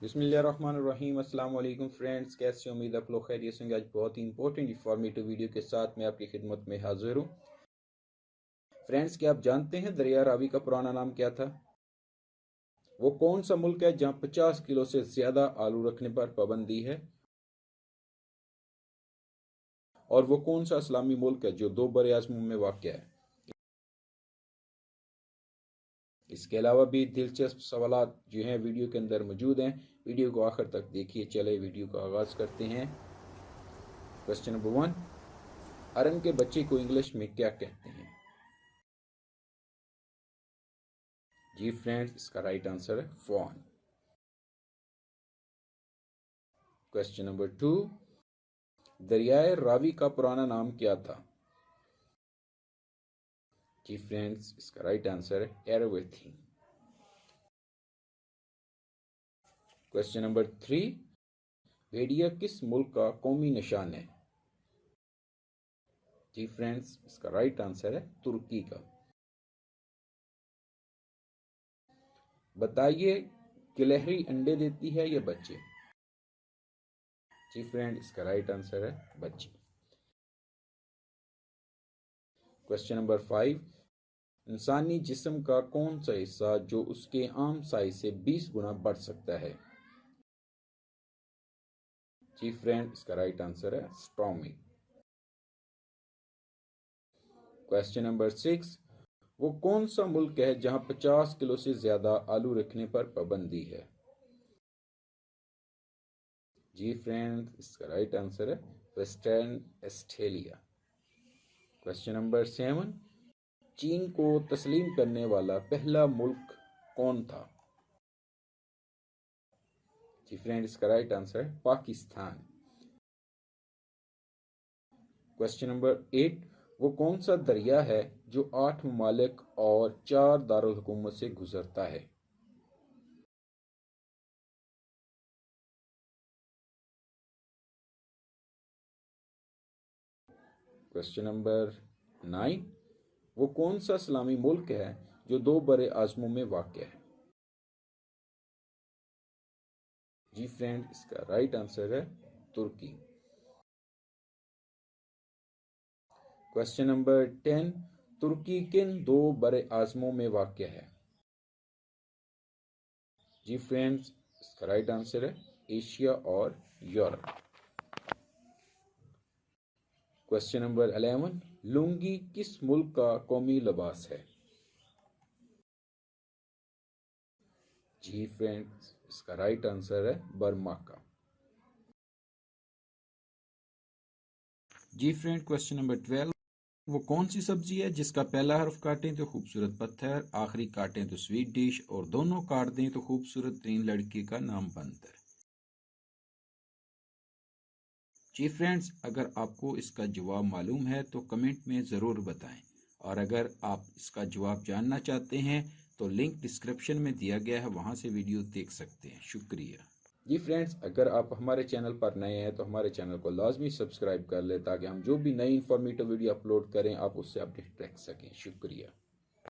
बिस्मिल्लाहिर्रहमानिर्रहीम। अस्सलाम वालेकुम फ्रेंड्स, कैसे उम्मीद आप लोग खैरियत से होंगे। आज बहुत ही इंपॉर्टेंट इंफॉर्मेटिव वीडियो के साथ मैं आपकी खिदमत में हाजिर हूँ। फ्रेंड्स, क्या आप जानते हैं दरिया रावी का पुराना नाम क्या था? वो कौन सा मुल्क है जहाँ 50 किलो से ज्यादा आलू रखने पर पाबंदी है? और वो कौन सा इस्लामी मुल्क है जो 2 बड़े आज़मों में वाक़ है? इसके अलावा भी दिलचस्प सवालात जो हैं वीडियो के अंदर मौजूद हैं। वीडियो को आखिर तक देखिए। चले वीडियो का आगाज़ करते हैं। क्वेश्चन नंबर 1, अरन के बच्चे को इंग्लिश में क्या कहते हैं? जी फ्रेंड्स, इसका राइट आंसर है फॉन। क्वेश्चन नंबर 2, दरियाए रावी का पुराना नाम क्या था? जी फ्रेंड्स, इसका राइट आंसर है एरवेथी। क्वेश्चन नंबर 3, भेड़िया किस मुल्क का कौमी निशान है? जी फ्रेंड्स, इसका राइट आंसर है तुर्की का। बताइए, गिलहरी अंडे देती है या बच्चे? जी फ्रेंड, इसका राइट आंसर है बच्चे। क्वेश्चन नंबर 5, इंसानी जिस्म का कौन सा हिस्सा जो उसके आम साइज से 20 गुना बढ़ सकता है? जी फ्रेंड, इसका राइट आंसर है स्टोमिक। क्वेश्चन नंबर 6, वो कौन सा मुल्क है जहां 50 किलो से ज्यादा आलू रखने पर पाबंदी है? जी फ्रेंड, इसका राइट आंसर है वेस्टर्न ऑस्ट्रेलिया। क्वेश्चन नंबर 7, चीन को तस्लीम करने वाला पहला मुल्क कौन था? जी फ्रेंड, इसका राइट आंसर है पाकिस्तान। क्वेश्चन नंबर 8, वो कौन सा दरिया है जो 8 ममालिक और 4 दारुल हुकूमत से गुजरता है? क्वेश्चन नंबर 9, वो कौन सा इस्लामी मुल्क है जो 2 बड़े आज़मों में वाक़ है? जी फ्रेंड, इसका राइट आंसर है तुर्की। क्वेश्चन नंबर 10, तुर्की किन 2 बड़े आज़मों में वाक़ है? जी फ्रेंड्स, इसका राइट आंसर है एशिया और यूरोप। क्वेश्चन नंबर 11, लुंगी किस मुल्क का कौमी लिबास है? जी फ्रेंड्स, इसका राइट आंसर है बर्मा का। जी फ्रेंड, क्वेश्चन नंबर 12, वो कौन सी सब्जी है जिसका पहला हर्फ काटें तो खूबसूरत पत्थर, आखिरी काटें तो स्वीट डिश और दोनों काट दें तो खूबसूरत तरीन लड़की का नाम बनता है? जी फ्रेंड्स, अगर आपको इसका जवाब मालूम है तो कमेंट में ज़रूर बताएं, और अगर आप इसका जवाब जानना चाहते हैं तो लिंक डिस्क्रिप्शन में दिया गया है, वहां से वीडियो देख सकते हैं। शुक्रिया। जी फ्रेंड्स, अगर आप हमारे चैनल पर नए हैं तो हमारे चैनल को लाजमी सब्सक्राइब कर लें ताकि हम जो भी नई इन्फॉर्मेटिव वीडियो अपलोड करें आप उससे अपडेट रख सकें। शुक्रिया।